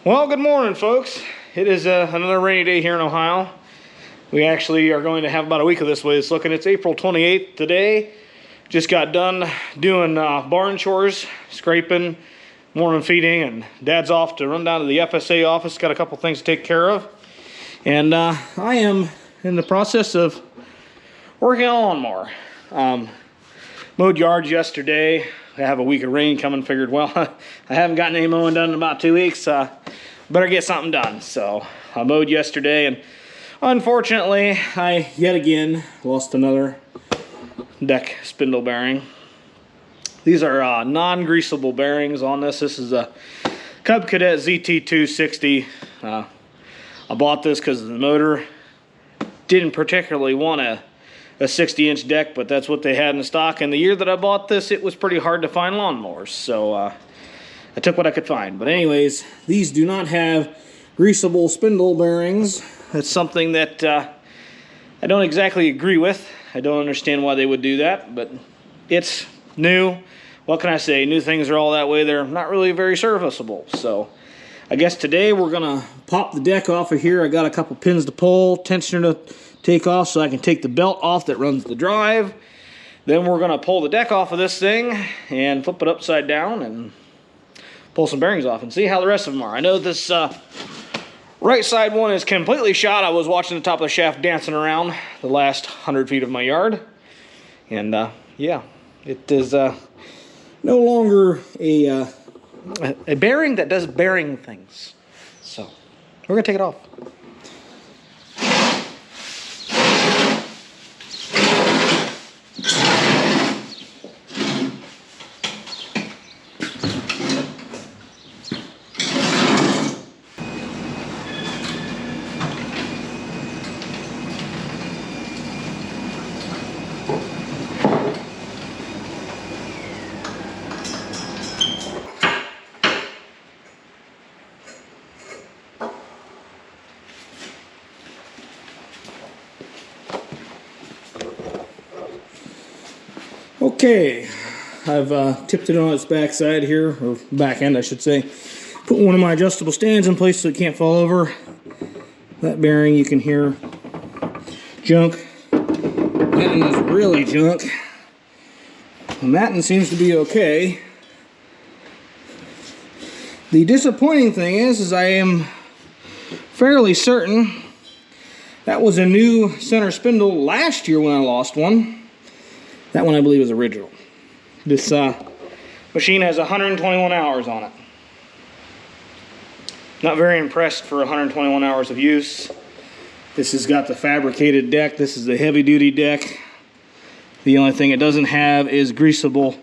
Well, good morning, folks. It is another rainy day here in Ohio. We actually are going to have about a week of this way it's looking. It's April 28th today. Just got done doing barn chores, scraping, morning feeding, and Dad's off to run down to the FSA office. Got a couple things to take care of. And I am in the process of working on a lawnmower. Mowed yards yesterday. I have a week of rain coming, figured, well, I haven't gotten any mowing done in about 2 weeks. Better get something done. So I mowed yesterday, and unfortunately, I yet again lost another deck spindle bearing. These are non-greasable bearings on this. This is a Cub Cadet ZT2 60. I bought this because the motor didn't particularly want a 60-inch deck, but that's what they had in stock. And the year that I bought this, it was pretty hard to find lawnmowers, so I took what I could find. But anyways, these do not have greasable spindle bearings. That's something that I don't exactly agree with. I don't understand why they would do that, but it's new. What can I say? New things are all that way. They're not really very serviceable. So I guess today we're gonna pop the deck off of here. I got a couple pins to pull, tensioner to take off so I can take the belt off that runs the drive. Then we're gonna pull the deck off of this thing and flip it upside down and pull some bearings off and see how the rest of them are. I know this right side one is completely shot. I was watching the top of the shaft dancing around the last 100 feet of my yard. And yeah, it is no longer a bearing that does bearing things. So we're gonna take it off. Okay, I've tipped it on its back side here, or back end I should say. Put one of my adjustable stands in place so it can't fall over. That bearing you can hear junk. That one is really junk. The matting seems to be okay. The disappointing thing is I am fairly certain that was a new center spindle last year when I lost one. That one I believe is original. This machine has 121 hours on it. Not very impressed for 121 hours of use. This has got the fabricated deck. This is the heavy duty deck. The only thing it doesn't have is greasable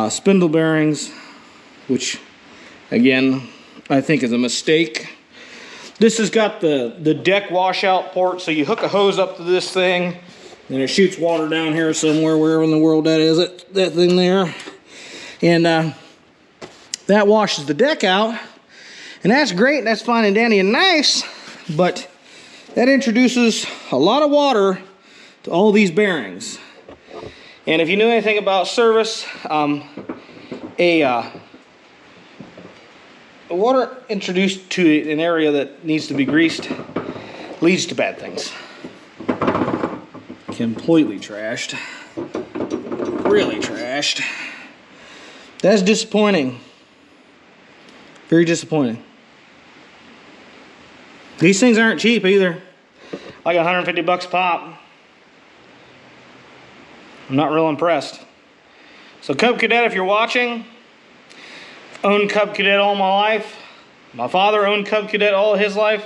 spindle bearings, which again I think is a mistake. This has got the deck washout port, so you hook a hose up to this thing and it shoots water down here somewhere, wherever in the world that is, that thing there. And that washes the deck out. And that's great, that's fine and dandy and nice, but that introduces a lot of water to all these bearings. And if you know anything about service, water introduced to an area that needs to be greased leads to bad things. Completely trashed. Really trashed. That's disappointing. Very disappointing. These things aren't cheap either. Like 150 bucks a pop. I'm not real impressed. So Cub Cadet, if you're watching, owned Cub Cadet all my life. My father owned Cub Cadet all of his life.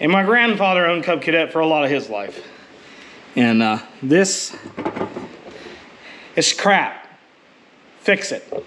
And my grandfather owned Cub Cadet for a lot of his life. And this is crap. Fix it.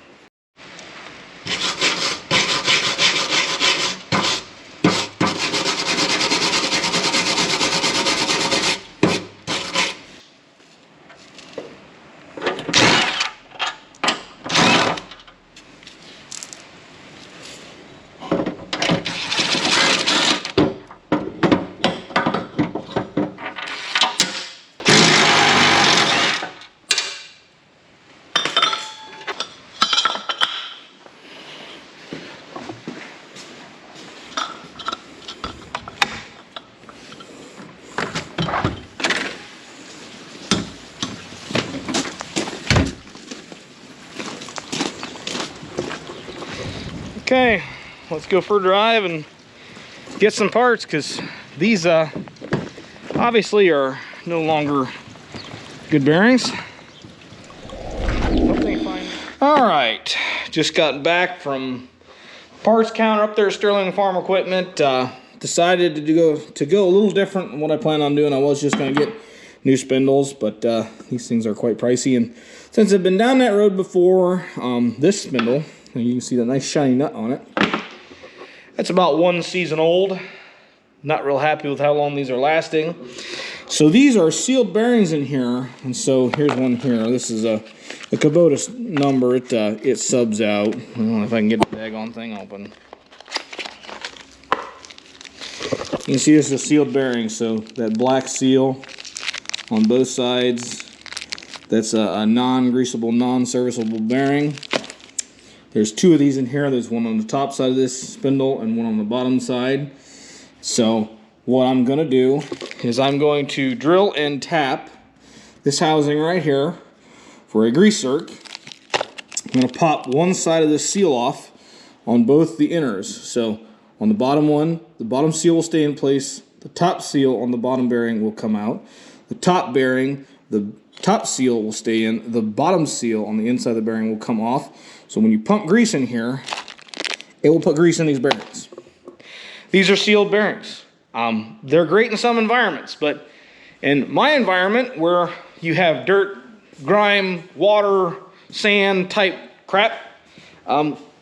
Okay, let's go for a drive and get some parts, because these obviously are no longer good bearings. All right, just got back from parts counter up there at Sterling Farm Equipment. Decided to go a little different than what I planned on doing. I was just going to get new spindles, but these things are quite pricey, and since I've been down that road before, this spindle, and you can see the nice shiny nut on it, it's about 1 season old. Not real happy with how long these are lasting. So these are sealed bearings in here, and so here's one here. This is a Kubota number. It subs out. I don't know if I can get the daggone thing open. You can see this is a sealed bearing, so that black seal on both sides, that's a non-greasable, non-serviceable bearing. There's 2 of these in here. There's one on the top side of this spindle and one on the bottom side. So what I'm going to do is I'm going to drill and tap this housing right here for a grease zerk. I'm going to pop one side of this seal off on both the inners. So on the bottom one, the bottom seal will stay in place. The top seal on the bottom bearing will come out. The top bearing, the top seal will stay in. The bottom seal on the inside of the bearing will come off. So when you pump grease in here, it will put grease in these bearings. These are sealed bearings. They're great in some environments, but in my environment where you have dirt, grime, water, sand type crap,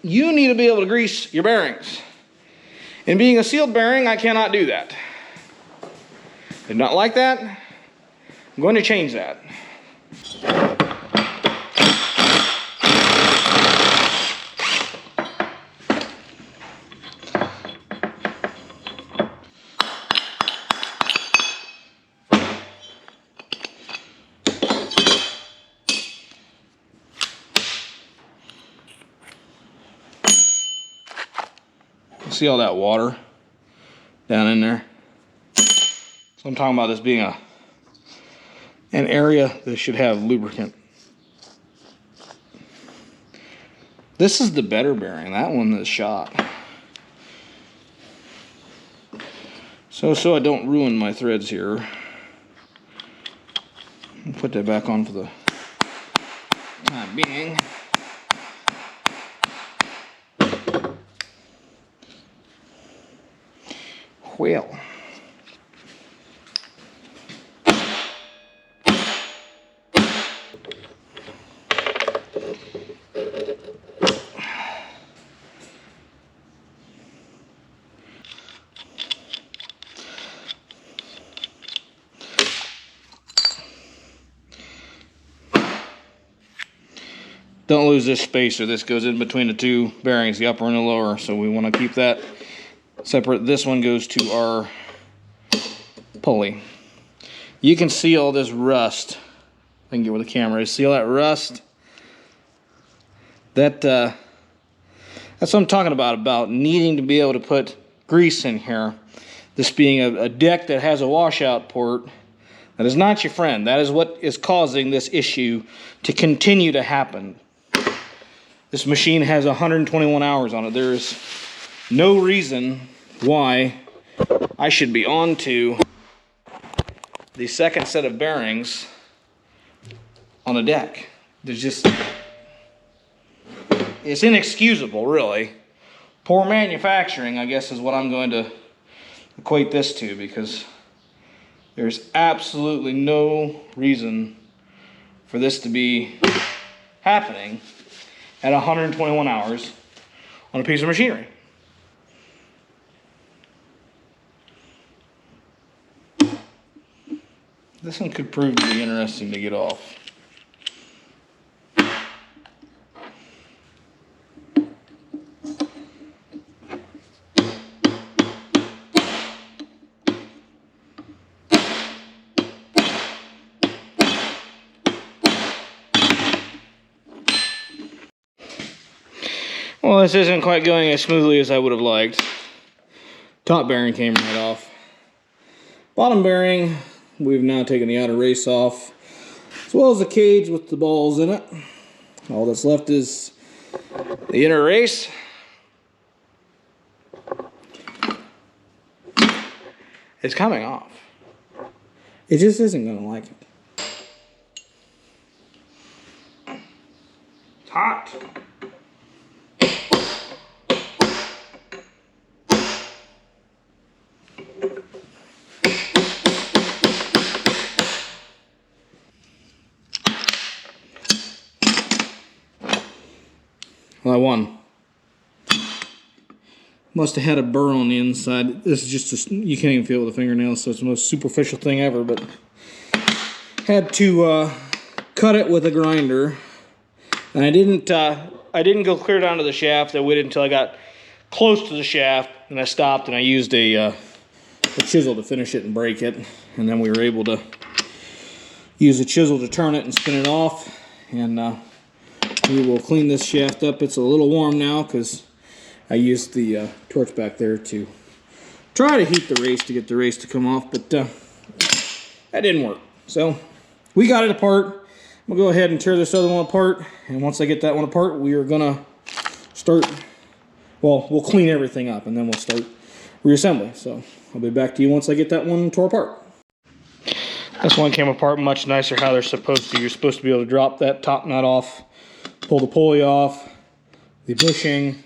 you need to be able to grease your bearings. And being a sealed bearing, I cannot do that. Did not like that. I'm going to change that. See all that water down in there? So I'm talking about this being an area that should have lubricant. This is the better bearing. That one is shot. So I don't ruin my threads here, I'll put that back on for the time being. Well, don't lose this spacer. This goes in between the 2 bearings, the upper and the lower, so we want to keep that separate. This one goes to our pulley. You can see all this rust. I can get where the camera is. See all that rust? That's what I'm talking about needing to be able to put grease in here. This being a deck that has a washout port, that is not your friend. That is what is causing this issue to continue to happen. This machine has 121 hours on it. There is no reason why I should be on to the second set of bearings on the deck. There's just, it's inexcusable, really. Poor manufacturing, I guess, is what I'm going to equate this to, because there's absolutely no reason for this to be happening at 121 hours on a piece of machinery. This one could prove to be interesting to get off. Well, this isn't quite going as smoothly as I would have liked. Top bearing came right off. Bottom bearing, we've now taken the outer race off, as well as the cage with the balls in it. All that's left is the inner race. It's coming off. It just isn't going to like it. It's hot. Well, I won. Must have had a burr on the inside. This is just you can't even feel it with a fingernail, so it's the most superficial thing ever, but had to cut it with a grinder. And I didn't go clear down to the shaft. I waited until I got close to the shaft, and I stopped, and I used a chisel to finish it and break it. And then we were able to use a chisel to turn it and spin it off. And we will clean this shaft up. It's a little warm now because I used the torch back there to try to heat the race to get the race to come off, but that didn't work. So we got it apart. I'm gonna go ahead and tear this other one apart, and once I get that one apart, we are gonna start, well, we'll clean everything up and then we'll start reassembly. So I'll be back to you once I get that one tore apart. This one came apart much nicer how they're supposed to. You're supposed to be able to drop that top nut off, pull the pulley off, the bushing,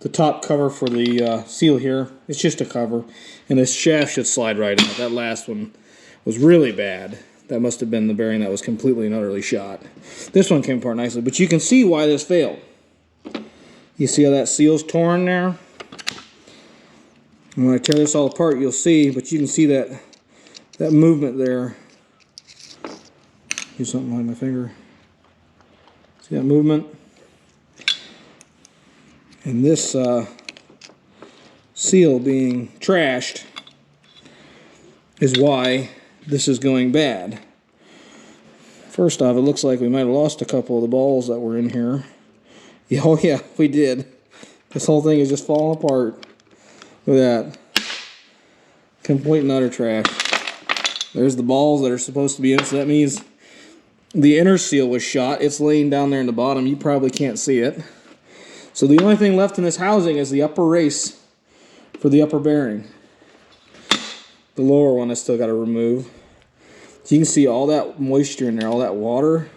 the top cover for the seal here. It's just a cover, and this shaft should slide right out. That last one was really bad. That must have been the bearing that was completely and utterly shot. This one came apart nicely, but you can see why this failed. You see how that seal's torn there? And when I tear this all apart, you'll see, but you can see that movement there. Do something like my finger. See that movement? And this seal being trashed is why this is going bad. First off, it looks like we might have lost a couple of the balls that were in here. Yeah, oh yeah, we did. This whole thing is just falling apart. Look at that. Complete and utter trash. There's the balls that are supposed to be in, so that means the inner seal was shot. It's laying down there in the bottom. You probably can't see it. So the only thing left in this housing is the upper race for the upper bearing. The lower one I still got to remove. So you can see all that moisture in there, all that water.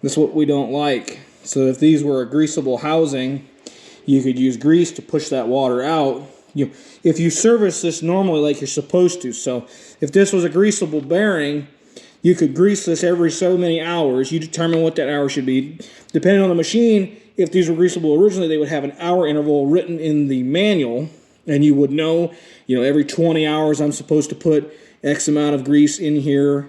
This is what we don't like. So if these were a greasable housing, you could use grease to push that water out. If you service this normally like you're supposed to, so if this was a greasable bearing, you could grease this every so many hours. You determine what that hour should be. Depending on the machine, if these were greasable originally, they would have an hour interval written in the manual, and you would know, every 20 hours I'm supposed to put X amount of grease in here,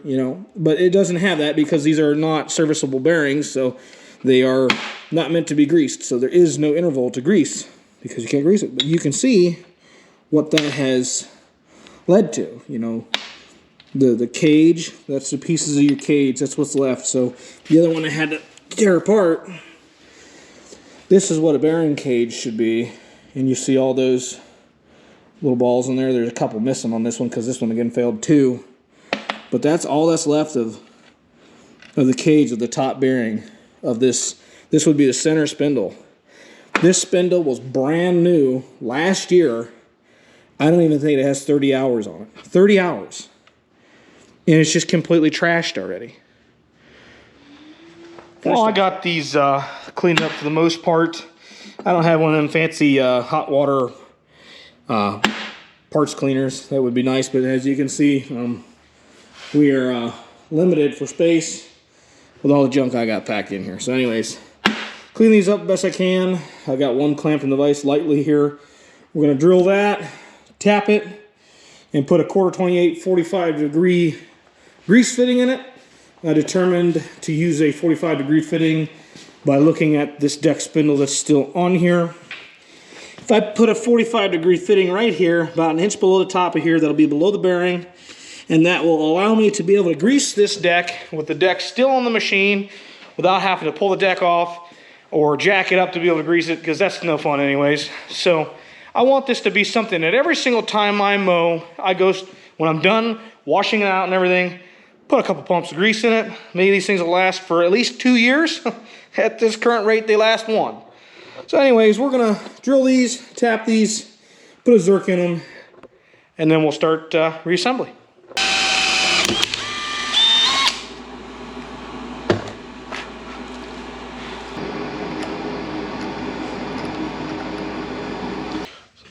But it doesn't have that because these are not serviceable bearings, so they are not meant to be greased. So there is no interval to grease because you can't grease it. But you can see what that has led to, The cage, that's the pieces of your cage, that's what's left. So the other one I had to tear apart. This is what a bearing cage should be, and you see all those little balls in there. There's a couple missing on this one because this one again failed too. But that's all that's left of the cage of the top bearing of this. This would be the center spindle. This spindle was brand new last year. I don't even think it has 30 hours on it. 30 hours. And it's just completely trashed already. Well, I got these cleaned up for the most part. I don't have one of them fancy hot water parts cleaners. That would be nice, but as you can see, we are limited for space with all the junk I got packed in here. So anyways, clean these up best I can. I got one clamping the vise lightly here. We're going to drill that, tap it, and put a 1/4 45 degree grease fitting in it. I determined to use a 45 degree fitting by looking at this deck spindle that's still on here. If I put a 45 degree fitting right here, about an inch below the top of here, that'll be below the bearing, and that will allow me to be able to grease this deck with the deck still on the machine without having to pull the deck off or jack it up to be able to grease it, because that's no fun anyways. So I want this to be something that every single time I mow, when I'm done washing it out and everything, put a couple pumps of grease in it. Maybe these things will last for at least 2 years. At this current rate, they last 1. So anyways, we're gonna drill these, tap these, put a Zerk in them, and then we'll start reassembly.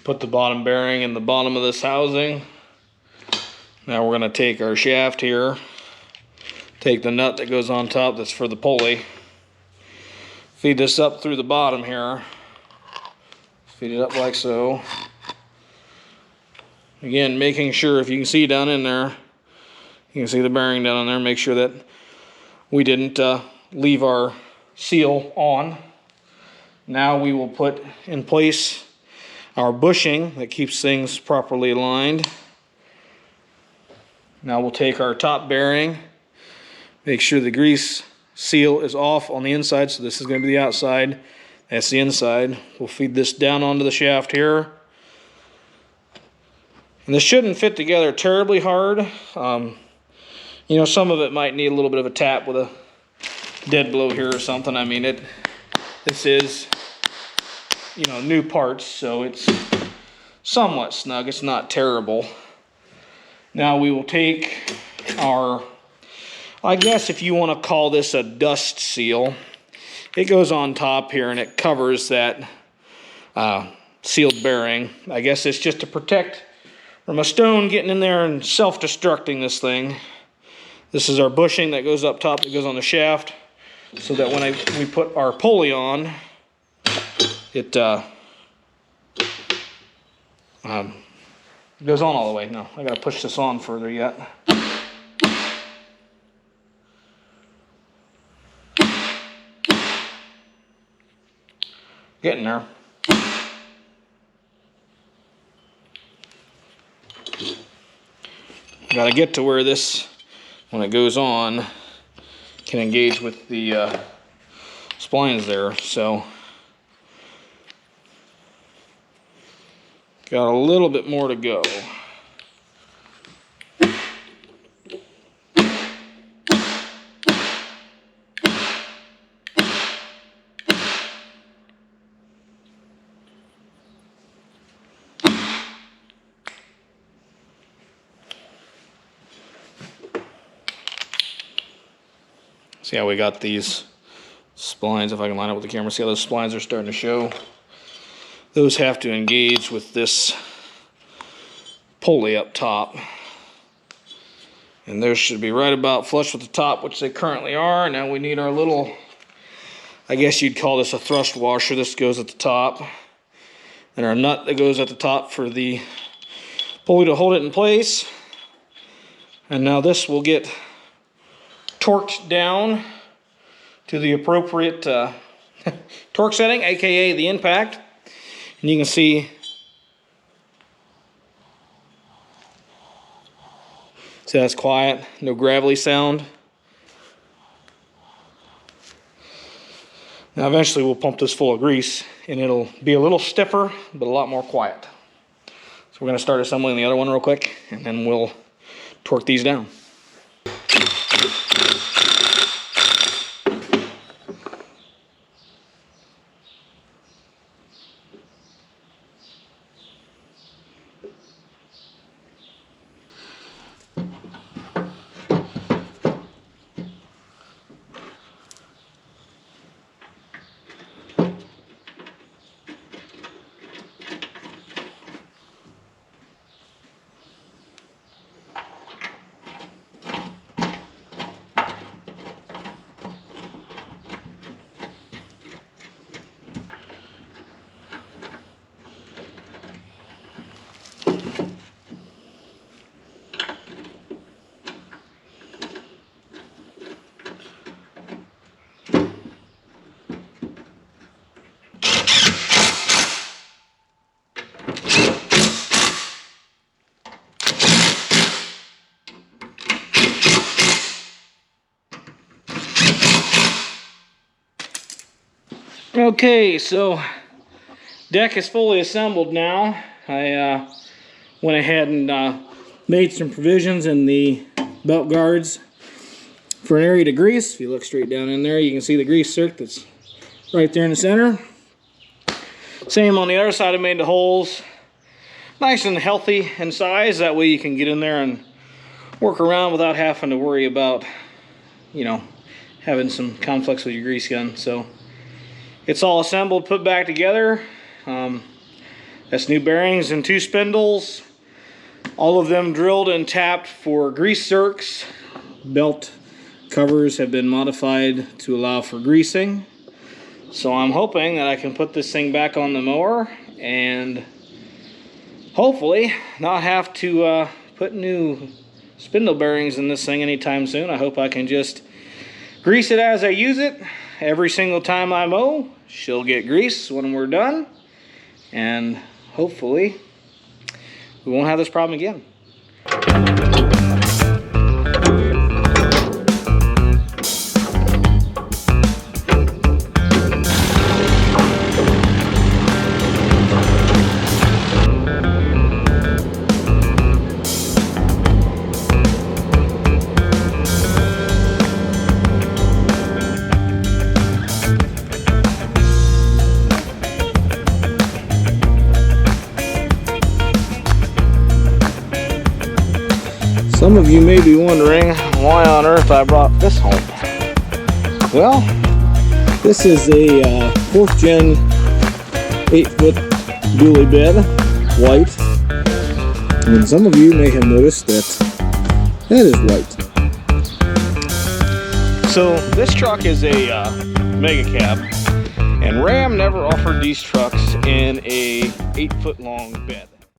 Put the bottom bearing in the bottom of this housing. Now we're going to take our shaft here, take the nut that goes on top that's for the pulley, feed this up through the bottom here, feed it up like so. Again, making sure, if you can see down in there, you can see the bearing down in there, make sure that we didn't leave our seal on. Now we will put in place our bushing that keeps things properly aligned. Now we'll take our top bearing, make sure the grease seal is off on the inside, so this is going to be the outside, that's the inside. We'll feed this down onto the shaft here. And this shouldn't fit together terribly hard. You know, some of it might need a little bit of a tap with a dead blow here or something. I mean, this is, you know, new parts, so it's somewhat snug. It's not terrible. Now we will take our, I guess if you want to call this a dust seal, it goes on top here and it covers that sealed bearing. I guess it's just to protect from a stone getting in there and self-destructing this thing. This is our bushing that goes up top, that goes on the shaft, so that when we put our pulley on, it goes on all the way. No, I gotta push this on further yet. Getting there. Gotta get to where this, when it goes on, can engage with the splines there. So got a little bit more to go. See how we got these splines, if I can line up with the camera, see how those splines are starting to show? Those have to engage with this pulley up top. And those should be right about flush with the top, which they currently are. Now we need our little, I guess you'd call this a thrust washer. This goes at the top. And our nut that goes at the top for the pulley to hold it in place. And now this will get torqued down to the appropriate torque setting, aka the impact. And you can see that's quiet, no gravelly sound. Now eventually we'll pump this full of grease and it'll be a little stiffer but a lot more quiet. So we're going to start assembling the other one real quick and then we'll torque these down. Okay, so deck is fully assembled now. I went ahead and made some provisions in the belt guards for an area to grease. If you look straight down in there, you can see the grease circ that's right there in the center. Same on the other side, I made the holes nice and healthy in size. That way you can get in there and work around without having to worry about, you know, having some conflicts with your grease gun. So it's all assembled, put back together. That's new bearings and 2 spindles. All of them drilled and tapped for grease zerks. Belt covers have been modified to allow for greasing. So I'm hoping that I can put this thing back on the mower and hopefully not have to put new spindle bearings in this thing anytime soon. I hope I can just grease it as I use it. Every single time I mow, she'll get grease when we're done. And hopefully we won't have this problem again. Some of you may be wondering why on earth I brought this home. Well, this is a 4th gen 8-foot dually bed, white. And some of you may have noticed that is white. So this truck is a mega cab, and Ram never offered these trucks in a 8-foot long bed.